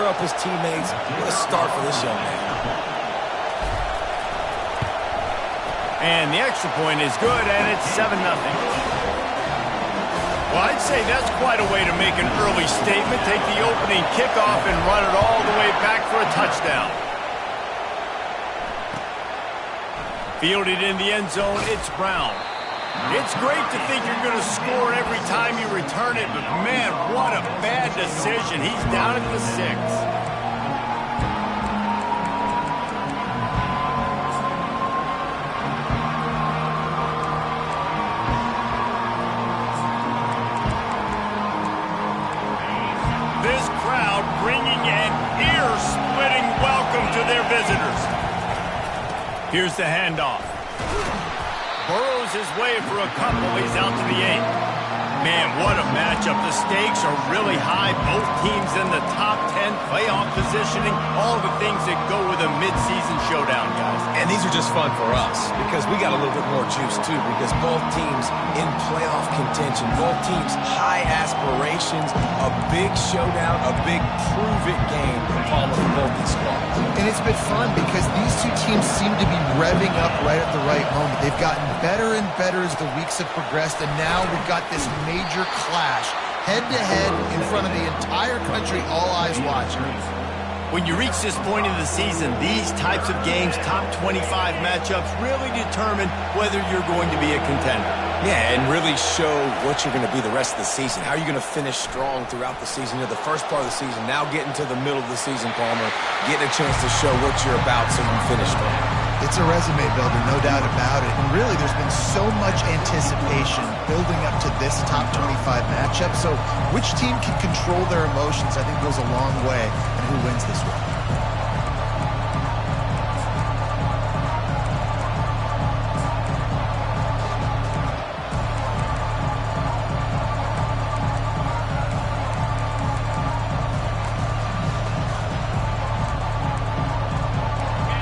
up his teammates. What a start for this young man. And the extra point is good, and it's 7-0. Well, I'd say that's quite a way to make an early statement. Take the opening kickoff and run it all the way back for a touchdown. Fielded in the end zone, it's Brown. It's great to think you're going to score every time you return it, but man, what a bad decision. He's down at the 6. Bringing an ear-splitting welcome to their visitors. Here's the handoff. Burrows his way for a couple. He's out to the 8. Man, what a matchup. The stakes are really high. Both teams in the top 10, playoff positioning, all the things that go with a mid-season showdown, guys. And these are just fun for us because we got a little bit more juice, too, because both teams in playoff contention, both teams high aspirations, a big showdown, a big prove-it game for both these squads. And it's been fun because these two teams seem to be revving up right at the right moment. They've gotten better and better as the weeks have progressed, and now we've got this major clash, head-to-head in front of the entire country, all eyes watching. When you reach this point in the season, these types of games, top 25 matchups, really determine whether you're going to be a contender. Yeah, and really show what you're going to be the rest of the season. How are you going to finish strong throughout the season? You're the first part of the season, now getting to the middle of the season, Palmer, getting a chance to show what you're about so you can finish strong. It's a resume builder, no doubt about it. And really, there's been so much anticipation building up to this top 25 matchup. So which team can control their emotions, I think, goes a long way in who wins this one.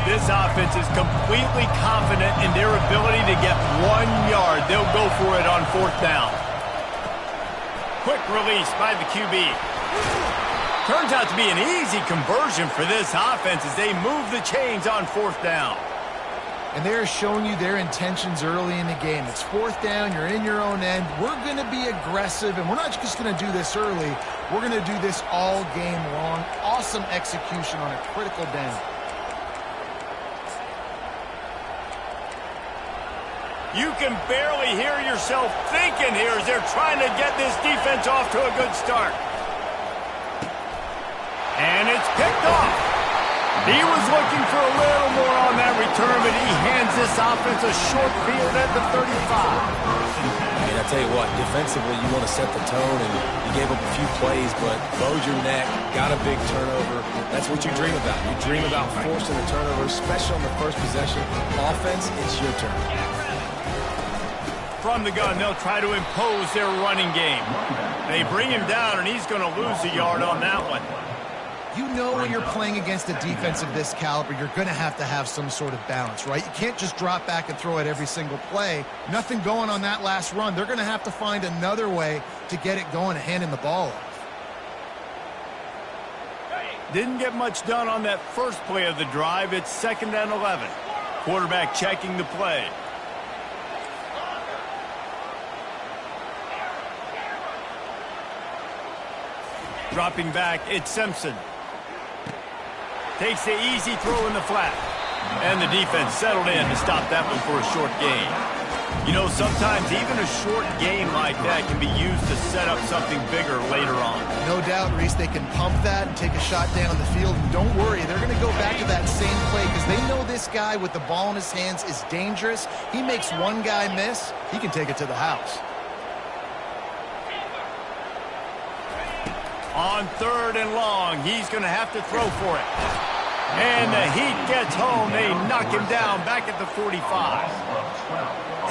This offense is completely confident in their ability to get 1 yard. They'll go for it on 4th down. Quick release by the QB. Turns out to be an easy conversion for this offense as they move the chains on 4th down. And they're showing you their intentions early in the game. It's 4th down, you're in your own end. We're going to be aggressive, and we're not just going to do this early. We're going to do this all game long. Awesome execution on a critical down. You can barely hear yourself thinking here as they're trying to get this defense off to a good start. And it's picked off. He was looking for a little more on that return, but he hands this offense a short field at the 35. And I tell you what, defensively, you want to set the tone, and you gave up a few plays, but bowed your neck, got a big turnover. That's what you dream about. You dream about forcing a turnover, especially on the first possession. Offense, it's your turn. From the gun, they'll try to impose their running game. They bring him down, and he's going to lose a yard on that one. You know when you're playing against a defense of this caliber, you're going to have some sort of balance, right? You can't just drop back and throw it every single play. Nothing going on that last run. They're going to have to find another way to get it going and handing the ball off. Didn't get much done on that first play of the drive. It's 2nd and 11. Quarterback checking the play. Dropping back, it's Simpson. Takes the easy throw in the flat. And the defense settled in to stop that one for a short gain. You know, sometimes even a short game like that can be used to set up something bigger later on. No doubt, Reese, they can pump that and take a shot down the field. And don't worry, they're going to go back to that same play because they know this guy with the ball in his hands is dangerous. He makes one guy miss, he can take it to the house. On 3rd and long, he's going to have to throw for it. And the heat gets home. They knock him down back at the 45.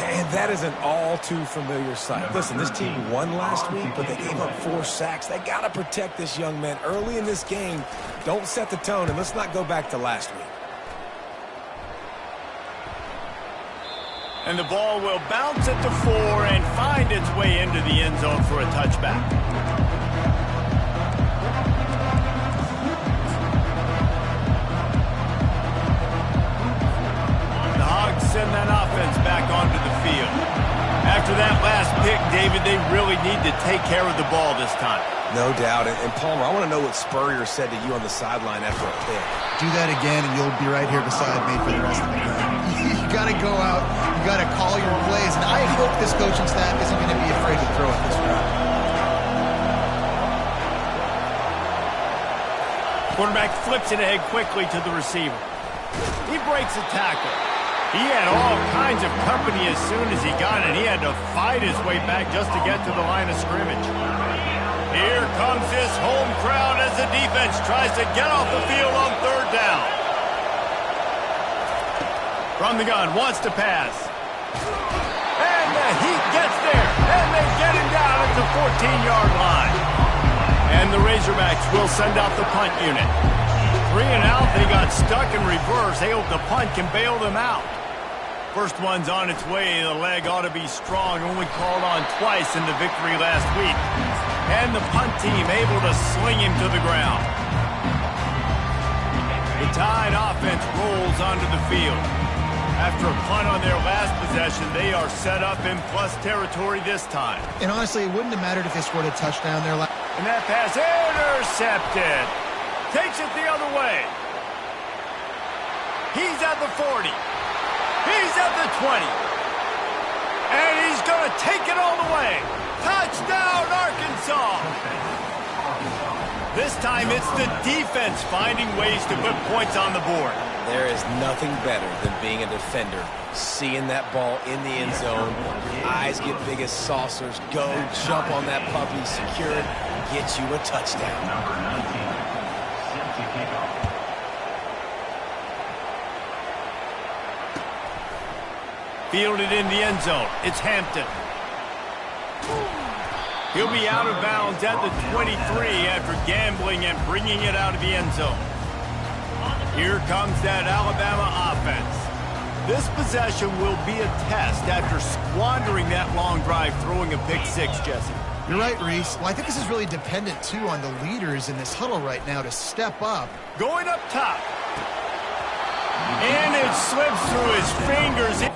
And that is an all too familiar sight. Listen, this team won last week, but they gave up 4 sacks. They got to protect this young man early in this game. Don't set the tone, and let's not go back to last week. And the ball will bounce at the 4 and find its way into the end zone for a touchback. they really need to take care of the ball this time. No doubt. And Palmer, I want to know what Spurrier said to you on the sideline after a pick. Do that again, and you'll be right here beside me for the rest of the game. You got to go out. You got to call your plays. And I hope this coaching staff isn't going to be afraid to throw it this route. Quarterback flips it ahead quickly to the receiver. He breaks a tackle. He had all kinds of company as soon as he got it. He had to fight his way back just to get to the line of scrimmage. Here comes this home crowd as the defense tries to get off the field on third down. From the gun, wants to pass. And the Heat gets there, and they get him down at the 14-yard line. And the Razorbacks will send out the punt unit. 3 and out, they got stuck in reverse. They hope the punt can bail them out. First one's on its way. The leg ought to be strong. Only called on twice in the victory last week. And the punt team able to sling him to the ground. The Tide offense rolls onto the field. After a punt on their last possession, they are set up in plus territory this time. And honestly, it wouldn't have mattered if they scored a touchdown there. And that pass intercepted. Takes it the other way. He's at the 40. He's at the 20. And he's going to take it all the way. Touchdown, Arkansas. This time it's the defense finding ways to put points on the board. There is nothing better than being a defender. Seeing that ball in the end zone, your eyes get big as saucers. Go, jump on that puppy, secure it, get you a touchdown. Number 19, set to kick off. Fielded in the end zone. It's Hampton. He'll be out of bounds at the 23 after gambling and bringing it out of the end zone. Here comes that Alabama offense. This possession will be a test after squandering that long drive throwing a pick six, Jesse. You're right, Reese. Well, I think this is really dependent, too, on the leaders in this huddle right now to step up. Going up top. And it slips through his fingers.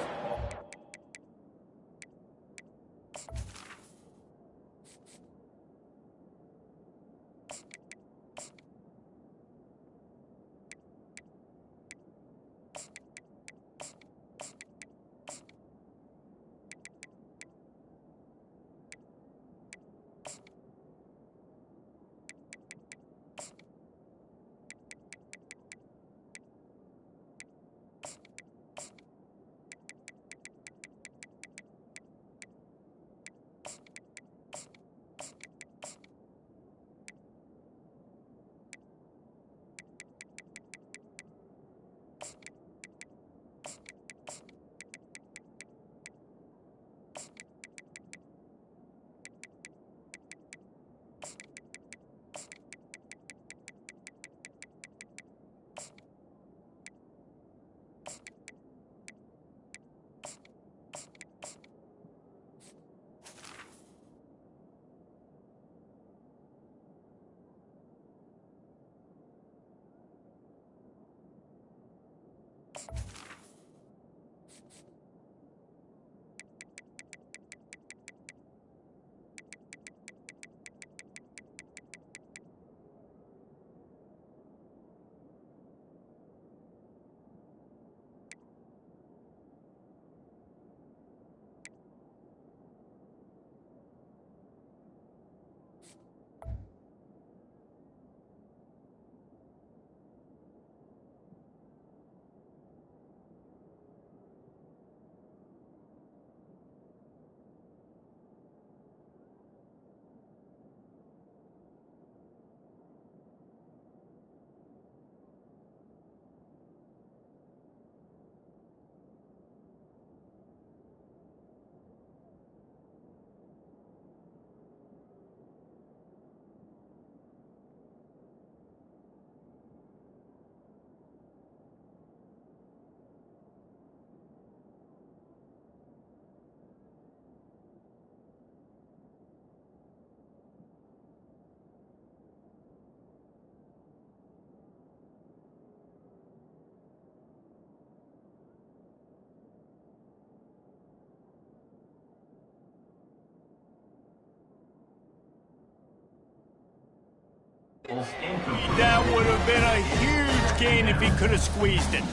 That would have been a huge gain if he could have squeezed it.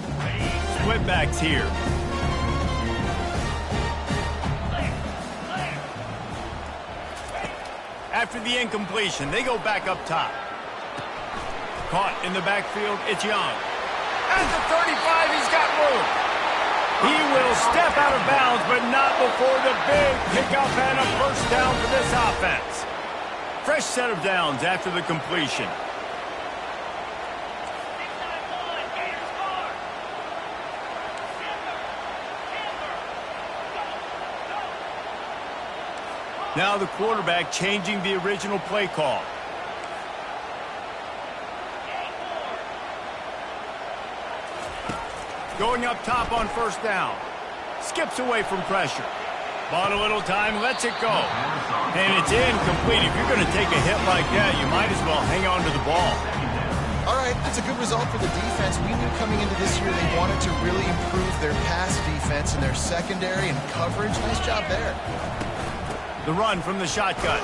Split backs here. After the incompletion, they go back up top. Caught in the backfield, it's Young. At the 35, he's got room. He will step out of bounds, but not before the big pickup and a first down for this offense. Fresh set of downs after the completion. Now the quarterback changing the original play call. Going up top on first down. Skips away from pressure. Bought a little time, lets it go. And it's incomplete. If you're going to take a hit like that, you might as well hang on to the ball. All right, that's a good result for the defense. We knew coming into this year they wanted to really improve their pass defense and their secondary and coverage. Nice job there. The run from the shotgun.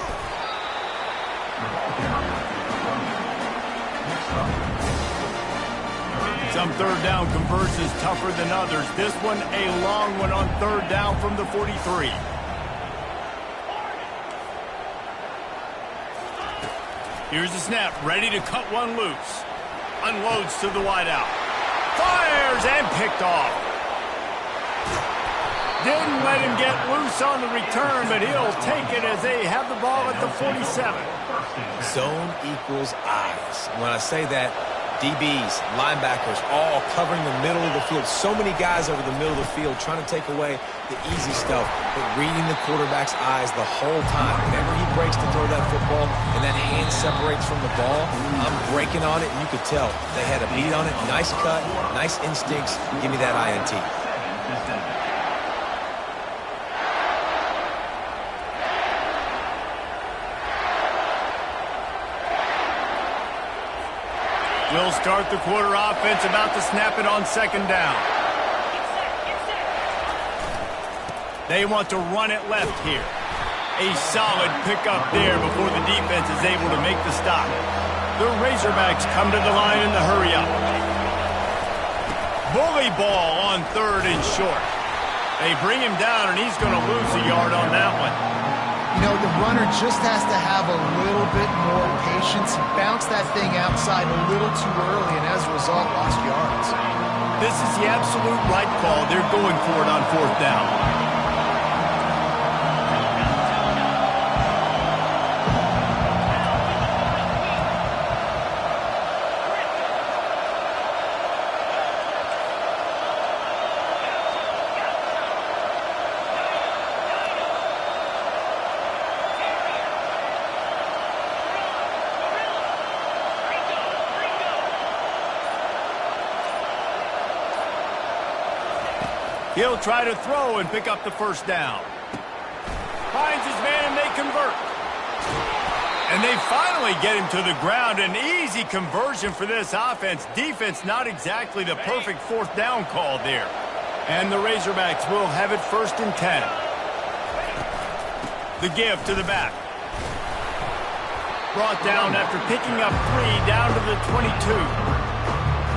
Some third down conversions tougher than others. This one a long one on third down from the 43. Here's the snap, ready to cut one loose. Unloads to the wideout. Fires and picked off. Didn't let him get loose on the return, but he'll take it as they have the ball at the 47. Zone equals eyes. When I say that, DBs, linebackers, all covering the middle of the field. So many guys over the middle of the field trying to take away the easy stuff, but reading the quarterback's eyes the whole time. Whenever he breaks to throw that football and that hand separates from the ball, I'm breaking on it, and you could tell they had a beat on it. Nice cut, nice instincts. Give me that INT. Will start the quarter offense, about to snap it on second down. They want to run it left here. A solid pickup there before the defense is able to make the stop. The Razorbacks come to the line in the hurry up. Bully ball on third and short. They bring him down, and he's going to lose a yard on that one. You know, the runner just has to have a little bit more patience. He bounced that thing outside a little too early, and as a result, lost yards. This is the absolute right call. They're going for it on fourth down. He'll try to throw and pick up the first down. Finds his man and they convert. And they finally get him to the ground. An easy conversion for this offense. Defense not exactly the perfect fourth down call there. And the Razorbacks will have it 1st and 10. The give to the back. Brought down after picking up 3 down to the 22.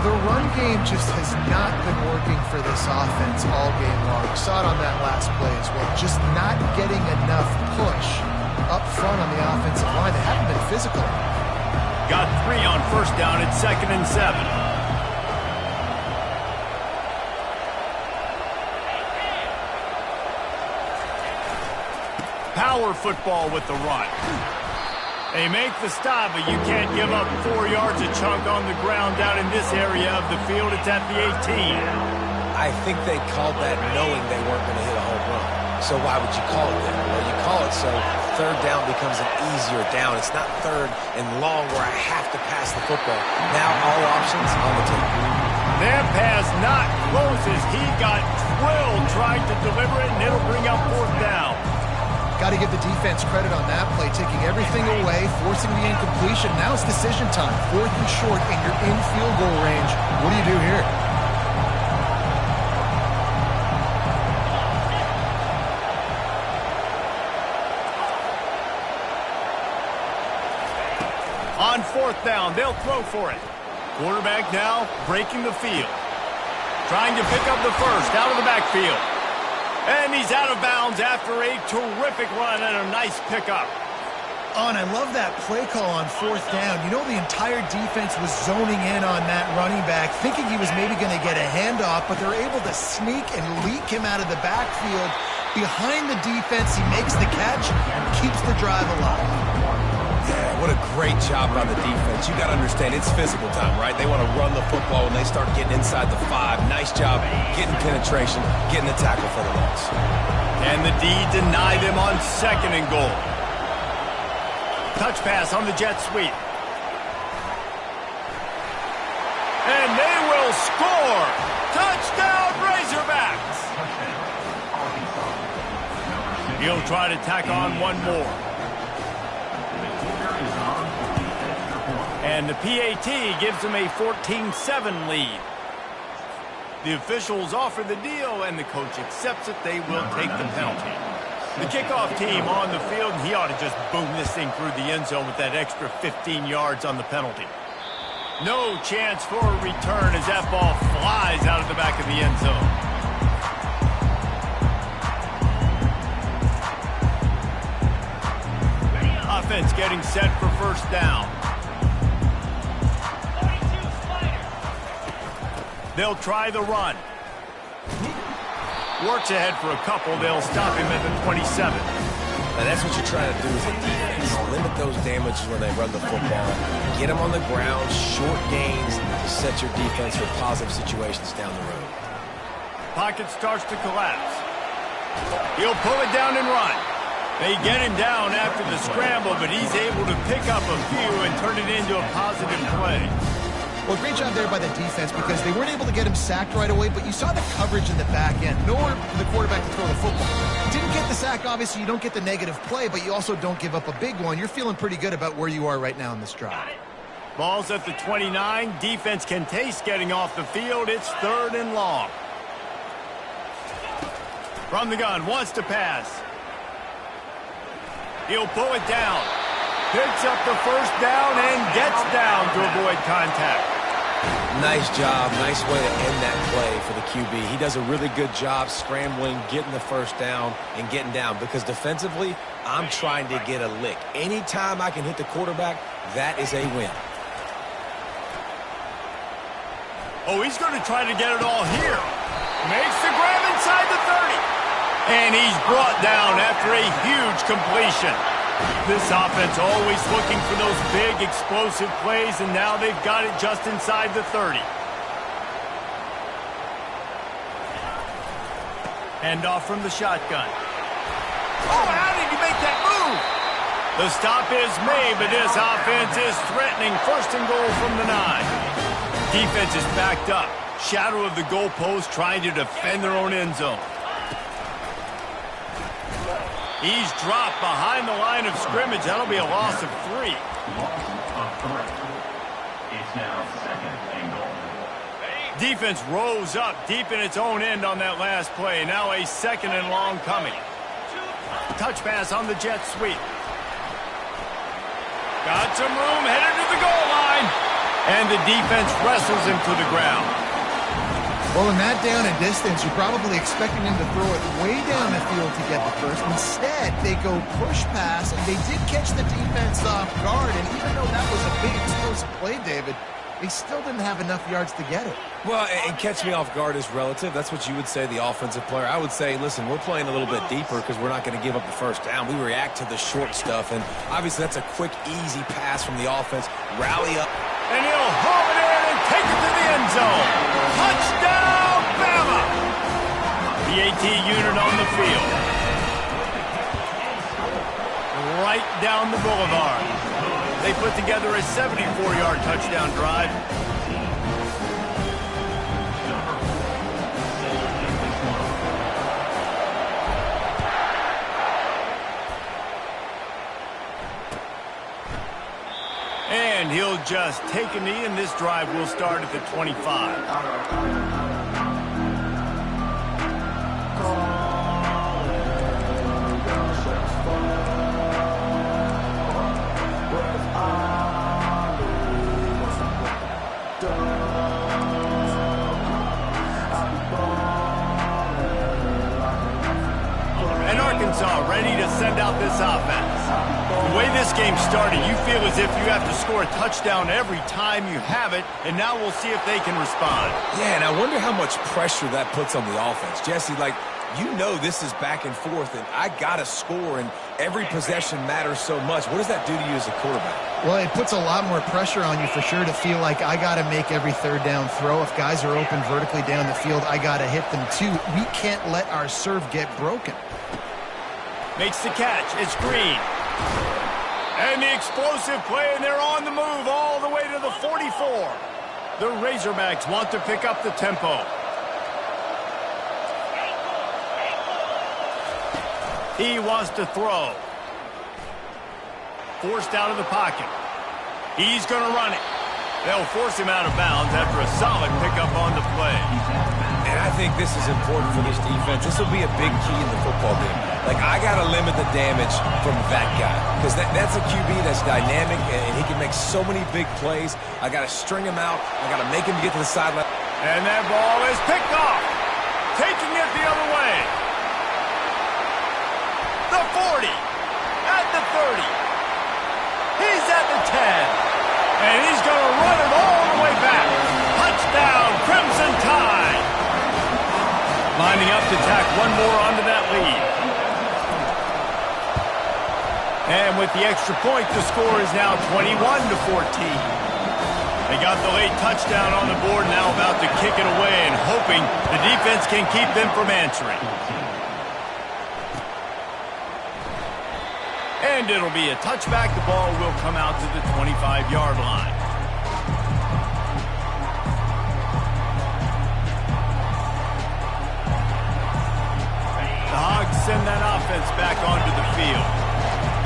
The run game just has not been working for this offense all game long. We saw it on that last play as well. Just not getting enough push up front on the offensive line. They haven't been physical. Got 3 on first down at 2nd and 7. Power football with the run. They make the stop, but you can't give up 4 yards a chunk on the ground down in this area of the field. It's at the 18. I think they called that knowing they weren't going to hit a home run. So why would you call it that? Well, you call it so third down becomes an easier down. It's not third and long where I have to pass the football. Now all options on the table. That pass not close as he got drilled trying to deliver it, and it'll bring up fourth down. Got to give the defense credit on that play, taking everything away, forcing the incompletion. Now it's decision time. 4th and short, and you're in field goal range. What do you do here? On 4th 4th down. They'll throw for it. Quarterback now breaking the field. Trying to pick up the first out of the backfield. And he's out of bounds after a terrific run and a nice pickup. Oh, and I love that play call on 4th down. You know, the entire defense was zoning in on that running back, thinking he was maybe going to get a handoff, but they're able to sneak and leak him out of the backfield. Behind the defense, he makes the catch and keeps the drive alive. Yeah, what a great job by the defense. You got to understand, it's physical time, right? They want to run the football when they start getting inside the 5. Nice job getting penetration, getting the tackle for the loss. And the D denied him on 2nd and goal. Touch pass on the jet sweep. And they will score! Touchdown, Razorbacks! He'll try to tack on one more. And the PAT gives him a 14-7 lead. The officials offer the deal, and the coach accepts it. They will take the penalty. The kickoff team on the field, and he ought to just boom this thing through the end zone with that extra 15 yards on the penalty. No chance for a return as that ball flies out of the back of the end zone. Offense getting set for 1st down. They'll try the run. Works ahead for a couple. They'll stop him at the 27. Now that's what you're trying to do as a defense. Limit those damages when they run the football. Get them on the ground, short gains to set your defense for positive situations down the road. Pocket starts to collapse. He'll pull it down and run. They get him down after the scramble, but he's able to pick up a few and turn it into a positive play. Well, great job there by the defense because they weren't able to get him sacked right away, but you saw the coverage in the back end. Nowhere for the quarterback to throw the football. Didn't get the sack, obviously. You don't get the negative play, but you also don't give up a big one. You're feeling pretty good about where you are right now in this drive. Ball's at the 29. Defense can taste getting off the field. It's 3rd and long. From the gun, wants to pass. He'll pull it down. Picks up the 1st down and gets down to avoid contact. Nice job. Nice way to end that play for the QB. He does a really good job scrambling, getting the 1st down, and getting down. Because defensively, I'm trying to get a lick. Anytime I can hit the quarterback, that is a win. Oh, he's going to try to get it all here. Makes the grab inside the 30. And he's brought down after a huge completion. This offense always looking for those big, explosive plays, and now they've got it just inside the 30. Handoff from the shotgun. Oh, how did he make that move? The stop is made, but this offense is threatening 1st and goal from the 9. Defense is backed up. Shadow of the goalpost trying to defend their own end zone. He's dropped behind the line of scrimmage. That'll be a loss of 3. It's now 2nd and goal. Defense rose up deep in its own end on that last play. Now a 2nd and long coming. Touch pass on the jet sweep. Got some room, headed to the goal line. And the defense wrestles him to the ground. Well, in that down and distance, you're probably expecting him to throw it way down the field to get the first. Instead, they go push pass, and they did catch the defense off guard. And even though that was a big explosive play, David, they still didn't have enough yards to get it. Well, and catch me off guard is relative. That's what you would say, the offensive player. I would say, listen, we're playing a little bit deeper because we're not going to give up the 1st down. We react to the short stuff, and obviously that's a quick, easy pass from the offense. Rally up. And he'll home it in and take it to the end zone. Touchdown, Bama! The AT unit on the field. Right down the boulevard. They put together a 74-yard touchdown drive. And he'll just take a knee, and this drive will start at the 25. And Arkansas ready to send out this offense. The way this game started, you feel as if you have to score a touchdown every time you have it, and now we'll see if they can respond. Yeah, and I wonder how much pressure that puts on the offense. Jesse, like, you know this is back and forth, and I got to score, and every possession matters so much. What does that do to you as a quarterback? Well, it puts a lot more pressure on you for sure to feel like I got to make every third down throw. If guys are open vertically down the field, I got to hit them too. We can't let our serve get broken. Makes the catch. It's Green. And the explosive play, and they're on the move all the way to the 44. The Razorbacks want to pick up the tempo. He wants to throw. Forced out of the pocket. He's going to run it. They'll force him out of bounds after a solid pickup on the play. And I think this is important for this defense. This will be a big key in the football game. Like, I got to limit the damage from that guy because that's a QB that's dynamic, and he can make so many big plays. I got to string him out. I got to make him get to the sideline. And that ball is picked off. Taking it the other way. The 40. At the 30. He's at the 10. And he's going to run it all the way back. Touchdown, Crimson Tide. Lining up to tack one more onto that lead. And with the extra point, the score is now 21-14. They got the late touchdown on the board, now about to kick it away and hoping the defense can keep them from answering. And it'll be a touchback. The ball will come out to the 25-yard line. The Hogs send that offense back onto the field.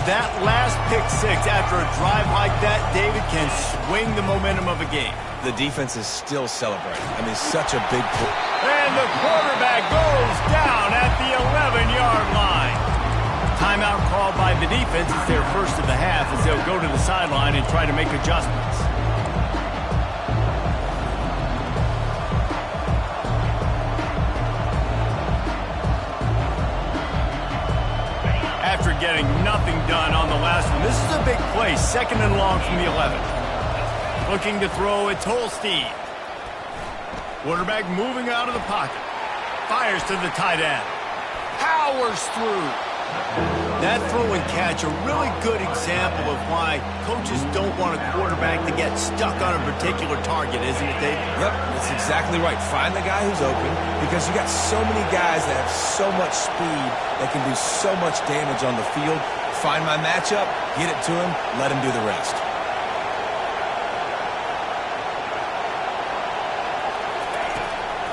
That last pick six after a drive like that, David, can swing the momentum of a game. The defense is still celebrating. I mean, such a big pull. And the quarterback goes down at the 11-yard line. Timeout called by the defense. It's their first of the half as they'll go to the sideline and try to make adjustments. After getting nothing done on the last one, this is a big play, second and long from the 11. Looking to throw, it's Holstein. Quarterback moving out of the pocket. Fires to the tight end. Powers through. That throw and catch, a really good example of why coaches don't want a quarterback to get stuck on a particular target, isn't it, Dave? Yep, that's exactly right. Find the guy who's open because you got so many guys that have so much speed that can do so much damage on the field. Find my matchup, get it to him, let him do the rest.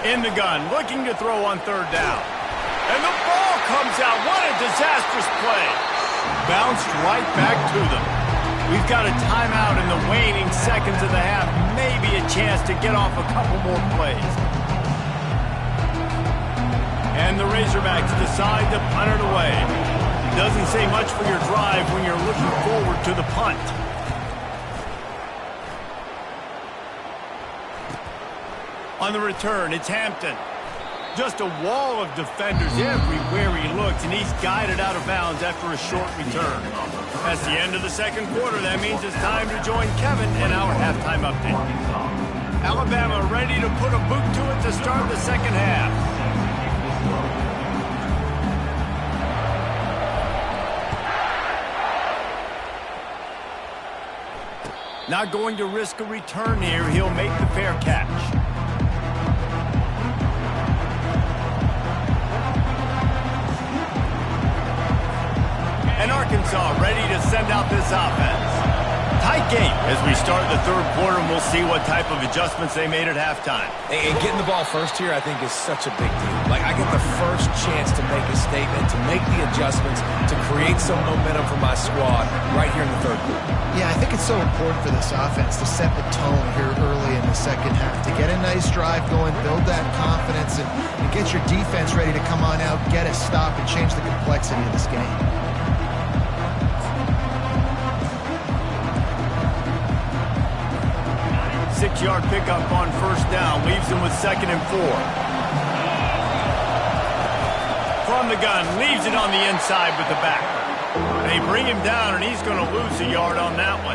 In the gun, looking to throw on third down. And the ball comes out. What a disastrous play. Bounced right back to them. We've got a timeout in the waning seconds of the half. Maybe a chance to get off a couple more plays. And the Razorbacks decide to punt it away. Doesn't say much for your drive when you're looking forward to the punt. On the return, it's Hampton. Just a wall of defenders everywhere he looks, and he's guided out of bounds after a short return. That's the end of the second quarter. That means it's time to join Kevin in our halftime update. Alabama ready to put a boot to it to start the second half. Not going to risk a return here. He'll make the fair catch. And Arkansas ready to send out this offense. Tight game as we start the third quarter, and we'll see what type of adjustments they made at halftime. And getting the ball first here, I think, is such a big deal. Like, I get the first chance to make a statement, to make the adjustments, to create some momentum for my squad right here in the third quarter. Yeah, I think it's so important for this offense to set the tone here early in the second half, to get a nice drive going, build that confidence, and get your defense ready to come on out, get a stop, and change the complexity of this game. 6-yard pickup on first down leaves them with 2nd and 4. From the gun, leaves it on the inside with the back. They bring him down, and he's going to lose a yard on that one.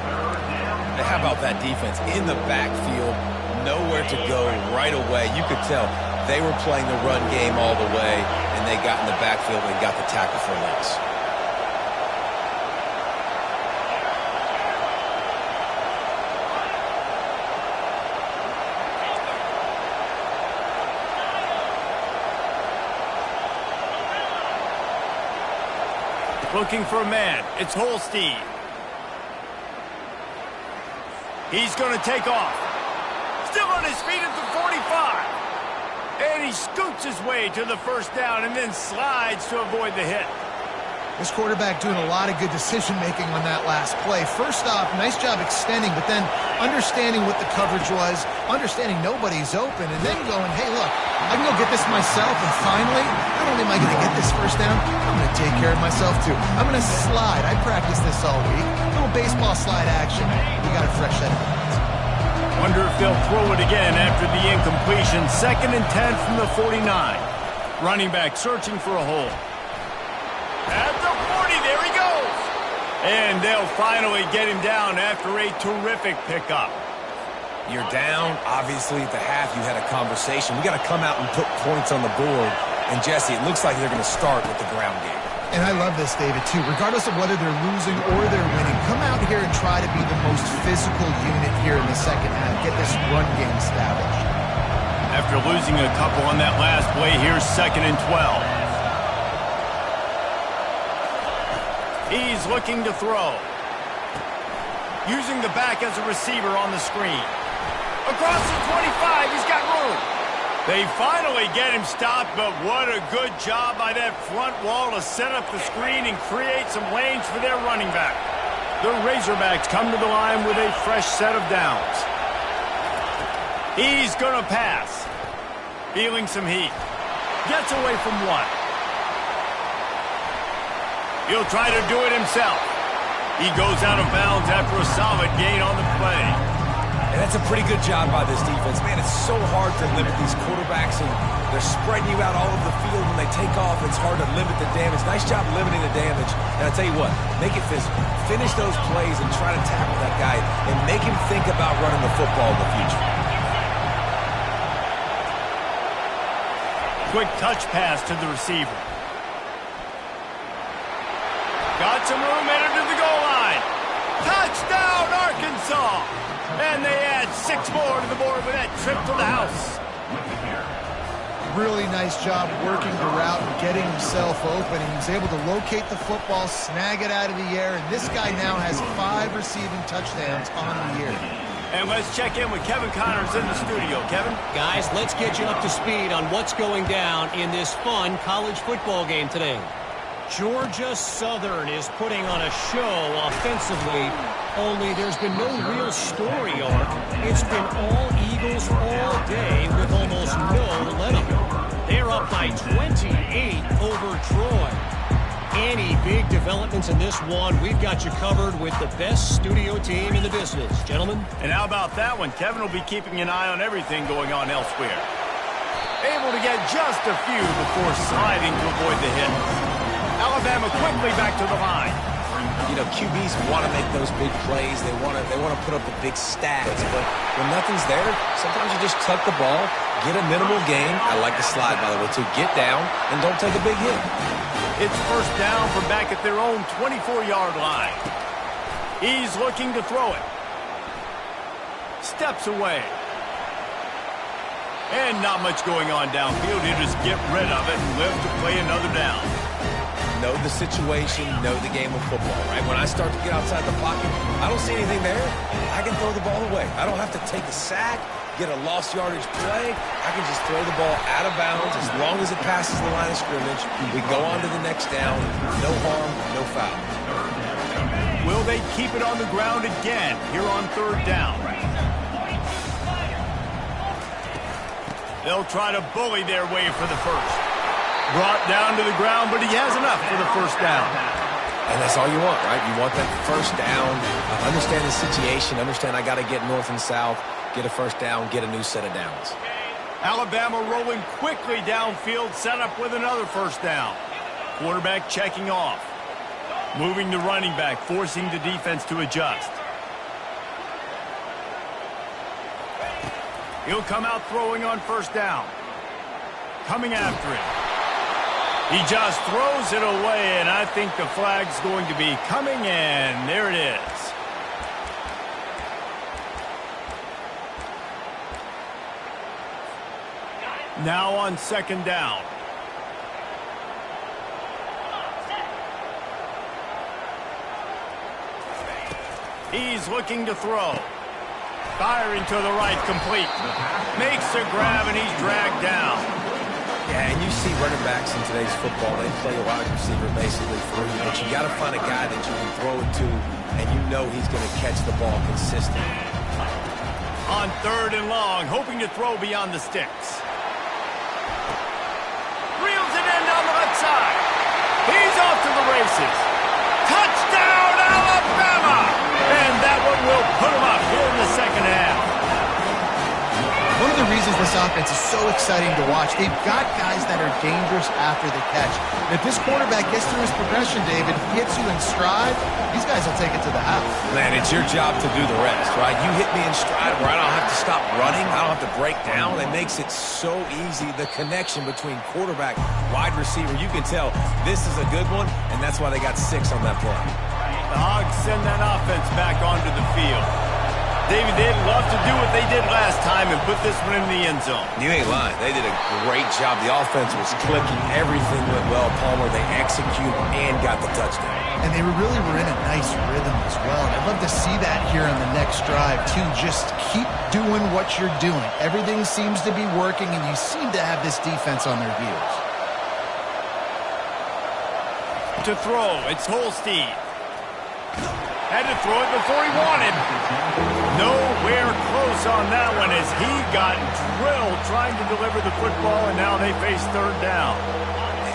Hey, how about that defense in the backfield? Nowhere to go right away. You could tell they were playing the run game all the way, and they got in the backfield and got the tackle for loss. Looking for a man. It's Holstein. He's going to take off. Still on his feet at the 45. And he scoots his way to the first down and then slides to avoid the hit. This quarterback doing a lot of good decision-making on that last play. First off, nice job extending, but then understanding what the coverage was, understanding nobody's open, and then going, hey, look, I can go get this myself, and finally, not only am I going to get this first down, I'm going to take care of myself, too. I'm going to slide. I practiced this all week. A little baseball slide action. We got a fresh set of hands. Wonder if they'll throw it again after the incompletion. 2nd and 10 from the 49. Running back searching for a hole. At the 40, there he goes. And they'll finally get him down after a terrific pickup. You're down. Obviously, at the half, you had a conversation. We got to come out and put points on the board. And, Jesse, it looks like they're going to start with the ground game. And I love this, David, too. Regardless of whether they're losing or they're winning, come out here and try to be the most physical unit here in the second half. Get this run game established. After losing a couple on that last play, here's 2nd and 12. He's looking to throw. Using the back as a receiver on the screen. Across the 25, he's got room. They finally get him stopped, but what a good job by that front wall to set up the screen and create some lanes for their running back. The Razorbacks come to the line with a fresh set of downs. He's going to pass. Feeling some heat. Gets away from one. He'll try to do it himself. He goes out of bounds after a solid gain on the play. And that's a pretty good job by this defense. Man, it's so hard to limit these quarterbacks, and they're spreading you out all over the field. When they take off, it's hard to limit the damage. Nice job limiting the damage. And I'll tell you what, make it physical. Finish those plays and try to tackle that guy and make him think about running the football in the future. Quick touch pass to the receiver. Got some room, entered to the goal line. Touchdown, Arkansas! And they add 6 more to the board with that trip to the house. Really nice job working the route and getting himself open. He was able to locate the football, snag it out of the air, and this guy now has 5 receiving touchdowns on the year. And let's check in with Kevin Connors in the studio. Kevin? Guys, let's get you up to speed on what's going down in this fun college football game today. Georgia Southern is putting on a show offensively, only there's been no real story arc. It's been all Eagles all day with almost no let-up. They're up by 28 over Troy. Any big developments in this one, we've got you covered with the best studio team in the business. Gentlemen? And how about that one? Kevin will be keeping an eye on everything going on elsewhere. Able to get just a few before sliding to avoid the hit. Alabama quickly back to the line. You know, QBs want to make those big plays. They want to put up the big stats. But when nothing's there, sometimes you just tuck the ball, get a minimal gain. I like the slide, by the way, too. Get down and don't take a big hit. It's first down from back at their own 24-yard line. He's looking to throw it. Steps away. And not much going on downfield. He'll just get rid of it and live to play another down. Know the situation, know the game of football, right? When I start to get outside the pocket, I don't see anything there. I can throw the ball away. I don't have to take a sack, get a lost yardage play. I can just throw the ball out of bounds as long as it passes the line of scrimmage. We go on to the next down. No harm, no foul. Will they keep it on the ground again here on third down? They'll try to bully their way for the first. Brought down to the ground, but he has enough for the first down. And that's all you want, right? You want that first down. Understand the situation. Understand I got to get north and south. get a first down, get a new set of downs. Alabama rolling quickly downfield, set up with another first down. Quarterback checking off. Moving the running back, forcing the defense to adjust. He'll come out throwing on first down. Coming after it. He just throws it away, and I think the flag's going to be coming in. There it is. Now on second down. He's looking to throw. Firing to the right, complete. Makes a grab, and he's dragged down. Yeah, and you see running backs in today's football, they play a wide receiver basically free, but you got to find a guy that you can throw it to, and you know he's going to catch the ball consistently. On third and long, hoping to throw beyond the sticks. Reels it in down the left side. He's off to the races. Touchdown, Alabama! And that one will put him up here in the second half. One of the reasons this offense is so exciting to watch, they've got guys that are dangerous after the catch. And if this quarterback gets through his progression, David, gets you in stride, these guys will take it to the house. Man, it's your job to do the rest, right? You hit me in stride where I don't have to stop running. I don't have to break down. It makes it so easy. The connection between quarterback, wide receiver, you can tell this is a good one, and that's why they got 6 on that play. The Hogs send that offense back onto the field. David, they'd love to do what they did last time and put this one in the end zone. You ain't lying. They did a great job. The offense was clicking. Everything went well, Palmer. They executed and got the touchdown. And they really were in a nice rhythm as well. And I'd love to see that here on the next drive, too. Just keep doing what you're doing. Everything seems to be working, and you seem to have this defense on their heels. To throw, it's Holstein. Had to throw it before he wanted. Nowhere close on that one as he got drilled trying to deliver the football, and now they face third down.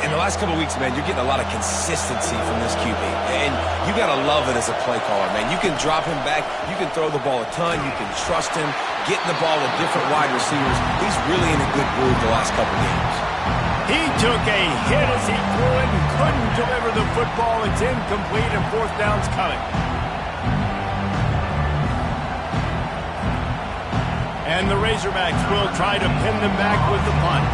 In the last couple of weeks, man, you're getting a lot of consistency from this QB. And you got to love it as a play caller, man. You can drop him back. You can throw the ball a ton. You can trust him, getting the ball to different wide receivers. He's really in a good groove the last couple of games. He took a hit as he threw it and couldn't deliver the football. It's incomplete, and fourth down's coming. And the Razorbacks will try to pin them back with the punt.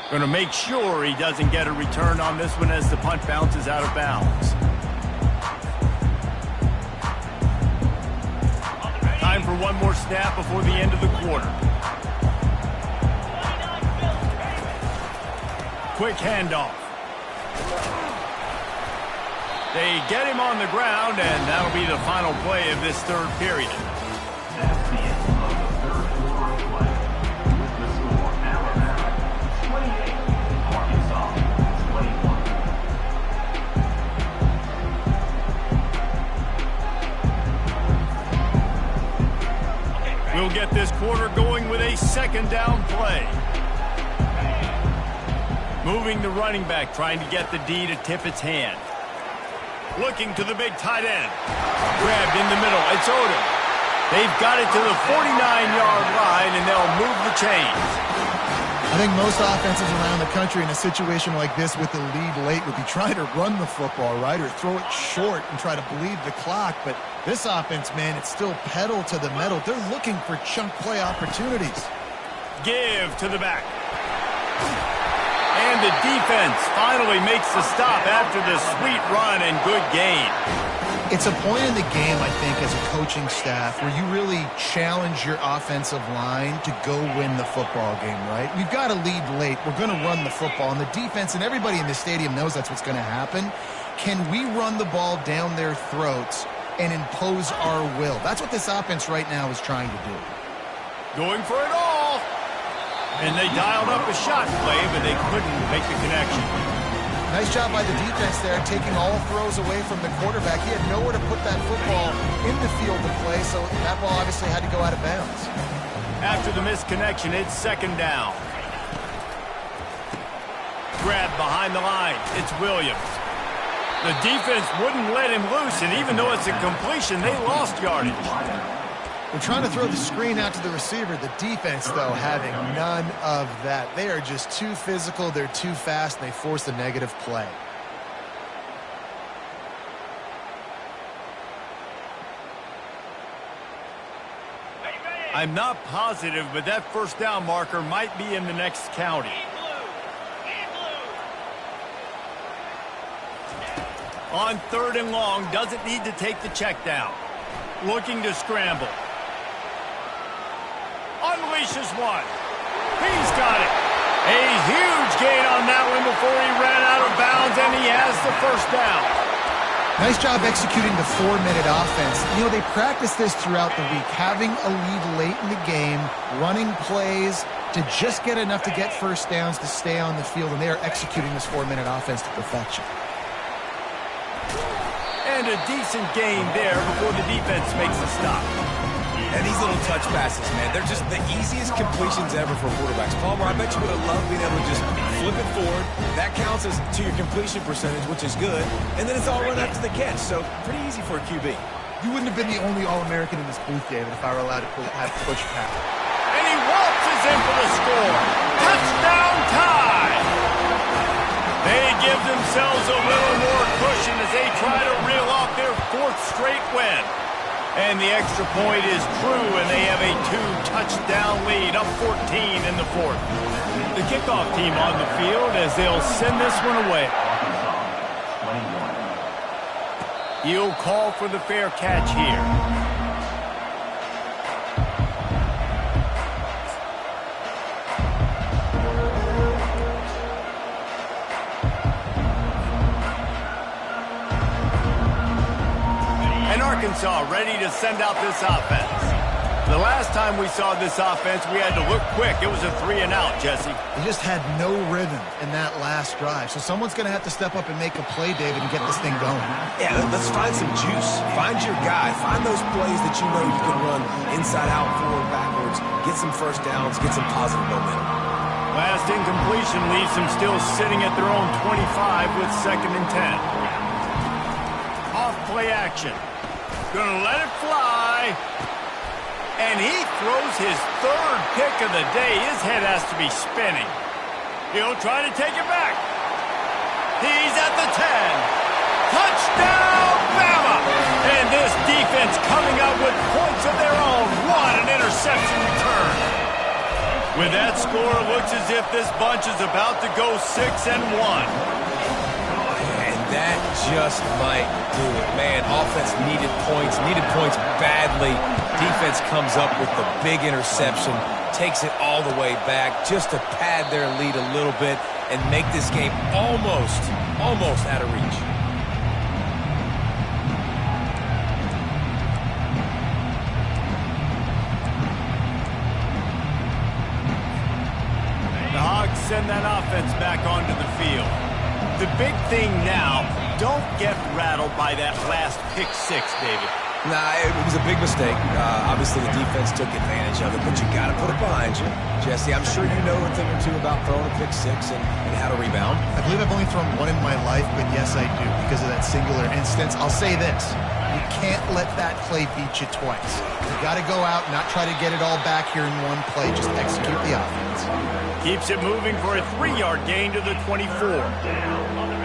Going to make sure he doesn't get a return on this one as the punt bounces out of bounds. Time for one more snap before the end of the quarter. Quick handoff. They get him on the ground, and that'll be the final play of this third period. That's the end of the third quarter of play. With the score, Alabama 28, Arkansas 21. We'll get this quarter going with a second down play. Moving the running back, trying to get the D to tip its hand. Looking to the big tight end. Grabbed in the middle. It's Odom. They've got it to the 49-yard line, and they'll move the chains. I think most offenses around the country in a situation like this with the lead late would be trying to run the football, right, or throw it short and try to bleed the clock. But this offense, man, it's still pedal to the metal. They're looking for chunk play opportunities. Give to the back. And the defense finally makes the stop after this sweet run and good gain. It's a point in the game, I think, as a coaching staff where you really challenge your offensive line to go win the football game, right? We've got to lead late. We're going to run the football. And the defense and everybody in the stadium knows that's what's going to happen. Can we run the ball down their throats and impose our will? That's what this offense right now is trying to do. Going for it all. And they dialed up a shot play, but they couldn't make the connection. Nice job by the defense there, taking all throws away from the quarterback. He had nowhere to put that football in the field to play, so that ball obviously had to go out of bounds. After the missed connection, it's second down. grab behind the line. It's Williams. The defense wouldn't let him loose, and even though it's a completion, they lost yardage. They're trying to throw the screen out to the receiver. The defense, though, having none of that. They are just too physical. They're too fast, and they force a negative play. I'm not positive, but that first down marker might be in the next county. On 3rd and long, doesn't need to take the check down. Looking to scramble. Unleashes one. He's got it. A huge gain on that one before he ran out of bounds, and he has the first down. Nice job executing the 4-minute offense. You know, they practice this throughout the week, having a lead late in the game, running plays to just get enough to get first downs to stay on the field, and they are executing this 4-minute offense to perfection. And a decent gain there before the defense makes a stop. And these little touch passes, man, they're just the easiest completions ever for quarterbacks. Palmer, I bet you would have loved being able to just flip it forward. That counts as to your completion percentage, which is good. And then it's all run after the catch, so pretty easy for a QB. You wouldn't have been the only All-American in this booth, David, if I were allowed to have push pass. And he waltzes in for the score. Touchdown tie! They give themselves a little more cushion as they try to reel off their 4th straight win. And the extra point is true, and they have a 2-touchdown lead, up 14 in the 4th. The kickoff team on the field as they'll send this one away. He'll call for the fair catch here. Arkansas ready to send out this offense. The last time we saw this offense, we had to look quick. It was a 3-and-out, Jesse. They just had no rhythm in that last drive. So someone's going to have to step up and make a play, David, and get this thing going. Yeah, let's find some juice. Find your guy. Find those plays that you know you can run inside out, forward, backwards. Get some first downs. Get some positive momentum. Last incompletion leaves them still sitting at their own 25 with 2nd and 10. Off play action. Gonna let it fly. And he throws his 3rd pick of the day. His head has to be spinning. He'll try to take it back. He's at the 10. Touchdown, Bama! And this defense coming up with points of their own. What an interception return. With that score, it looks as if this bunch is about to go 6-1. That just might do it. Man, offense needed points badly. Defense comes up with the big interception, takes it all the way back just to pad their lead a little bit and make this game almost out of reach. The Hogs send that offense back onto the field. The big thing now, don't get rattled by that last pick 6, David. Nah, it was a big mistake. Obviously, the defense took advantage of it, but you got to put it behind you. Jesse, I'm sure you know a thing or two about throwing a pick 6 and how to rebound. I believe I've only thrown one in my life, but yes, I do, because of that singular instance. I'll say this. You can't let that play beat you twice. You got to go out, not try to get it all back here in one play. Just execute the offense. Keeps it moving for a 3-yard gain to the 24.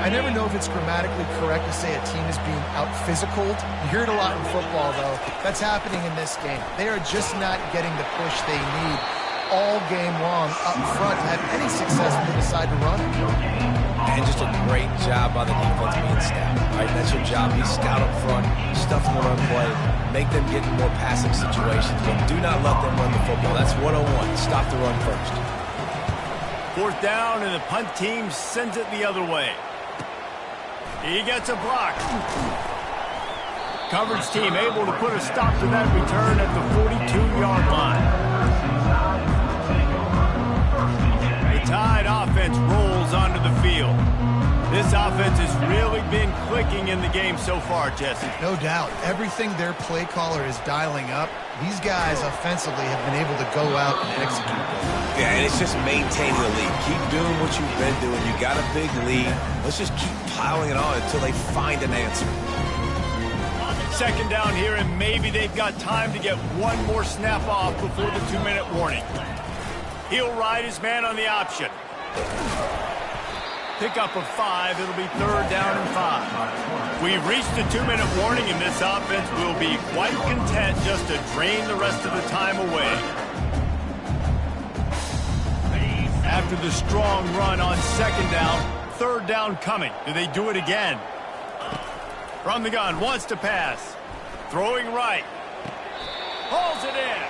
I never know if it's grammatically correct to say a team is being out-physicaled. You hear it a lot in football, though. That's happening in this game. They are just not getting the push they need all game long up front to have any success when they decide to run it. And just a great job by the defense being stout. Right? That's your job. Be stout up front, stuff in the run play, make them get in more passing situations, but do not let them run the football. That's 101. Stop the run first. 4th down, and the punt team sends it the other way. He gets a block. Coverage team able to put a stop to that return at the 42-yard line. The Tide offense rolls onto the field. This offense has really been clicking in the game so far, Jesse. No doubt. Everything their play caller is dialing up, these guys offensively have been able to go out and execute. Yeah, and it's just maintaining the lead. Keep doing what you've been doing. You got a big lead. Let's just keep piling it on until they find an answer. Second down here, and maybe they've got time to get one more snap off before the 2-minute warning. He'll ride his man on the option. Pickup of 5. It'll be 3rd down and 5. We've reached the 2-minute warning, and this offense will be quite content just to drain the rest of the time away. After the strong run on 2nd down, 3rd down coming. Do they do it again? From the gun, wants to pass. Throwing right. Hauls it in.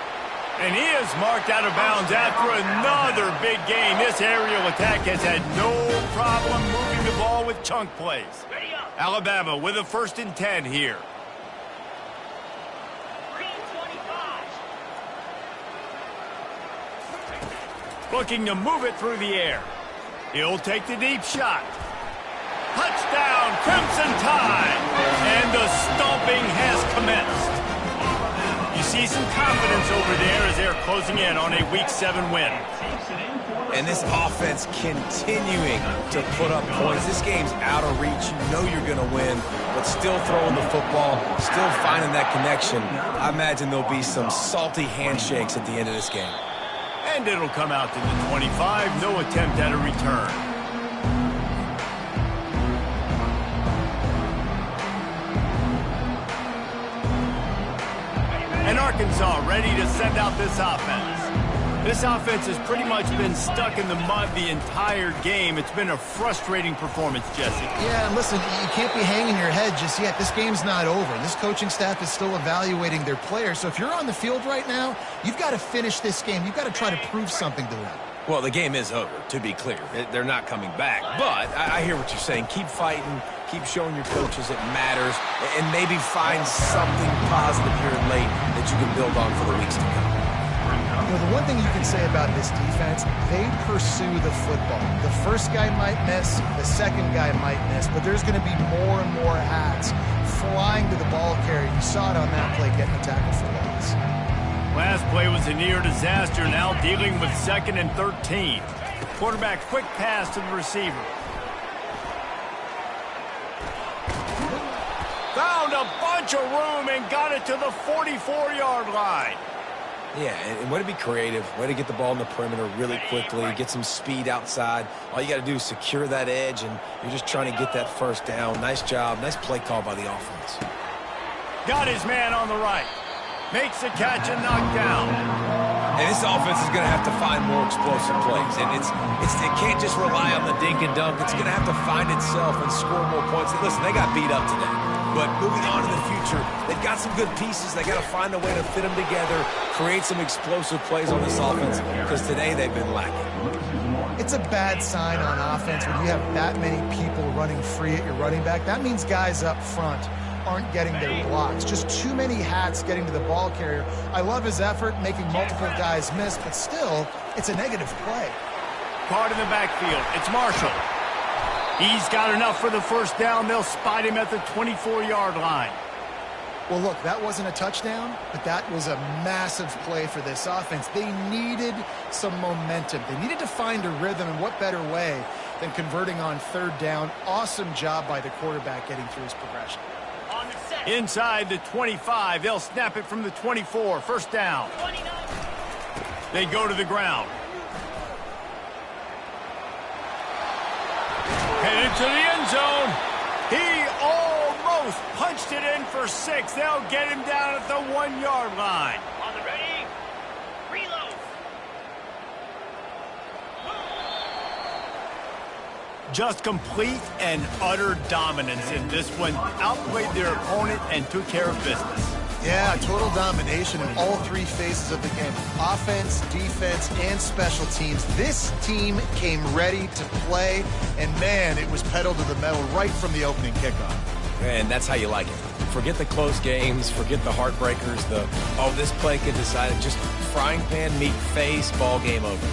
And he is marked out of bounds after another big gain. This aerial attack has had no problem moving the ball with chunk plays. Alabama with a 1st and 10 here. Looking to move it through the air. He'll take the deep shot. Touchdown, Crimson Tide! And the stomping has commenced. You see some confidence over there as they're closing in on a Week 7 win. And this offense continuing to put up points. This game's out of reach. You know you're going to win, but still throwing the football, still finding that connection. I imagine there'll be some salty handshakes at the end of this game. And it'll come out to the 25. No attempt at a return. And Arkansas ready to send out this offense. This offense has pretty much been stuck in the mud the entire game. It's been a frustrating performance, Jesse. Yeah, and listen, you can't be hanging your head just yet. This game's not over. This coaching staff is still evaluating their players. So if you're on the field right now, you've got to finish this game. You've got to try to prove something to them. Well, the game is over, to be clear. They're not coming back. But I hear what you're saying. Keep fighting. Keep showing your coaches it matters. And maybe find something positive here late that you can build on for the weeks to come. You know, the one thing you can say about this defense, they pursue the football. The first guy might miss, the second guy might miss, but there's going to be more and more hats flying to the ball carrier. You saw it on that play getting a tackle for loss. Last play was a near disaster, now dealing with 2nd and 13. Quarterback quick pass to the receiver. Found a bunch of room and got it to the 44-yard line. Yeah, and way to be creative, way to get the ball in the perimeter really quickly, get some speed outside. All you got to do is secure that edge, and you're just trying to get that 1st down. Nice job, nice play call by the offense. Got his man on the right. Makes the catch and knocked down. And this offense is going to have to find more explosive plays. And it can't just rely on the dink and dunk. It's going to have to find itself and score more points. And listen, they got beat up today. But moving on to the future, they've got some good pieces. They got to find a way to fit them together, create some explosive plays on this offense, because today they've been lacking. It's a bad sign on offense when you have that many people running free at your running back. That means guys up front aren't getting their blocks. Just too many hats getting to the ball carrier. I love his effort, making multiple guys miss, but still, it's a negative play. Caught in the backfield. It's Marshall. He's got enough for the 1st down. They'll spot him at the 24-yard line. Well, look, that wasn't a touchdown, but that was a massive play for this offense. They needed some momentum. They needed to find a rhythm, and what better way than converting on 3rd down. Awesome job by the quarterback getting through his progression. Inside the 25, they'll snap it from the 24. 1st down. They go to the ground. Headed to the end zone. He almost punched it in for 6. They'll get him down at the 1-yard line. On the ready, reload. Just complete and utter dominance in this one. Outplayed their opponent and took care of business. Yeah, total domination in all 3 phases of the game. Offense, defense, and special teams. This team came ready to play, and man, it was pedal to the metal right from the opening kickoff. And that's how you like it. Forget the close games, forget the heartbreakers, this play could decide it. Just frying pan, meat face, ball game over.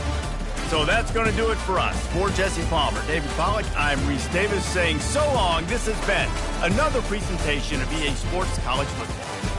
So that's going to do it for us. For Jesse Palmer, David Pollack, I'm Reese Davis saying so long. This has been another presentation of EA Sports College Football.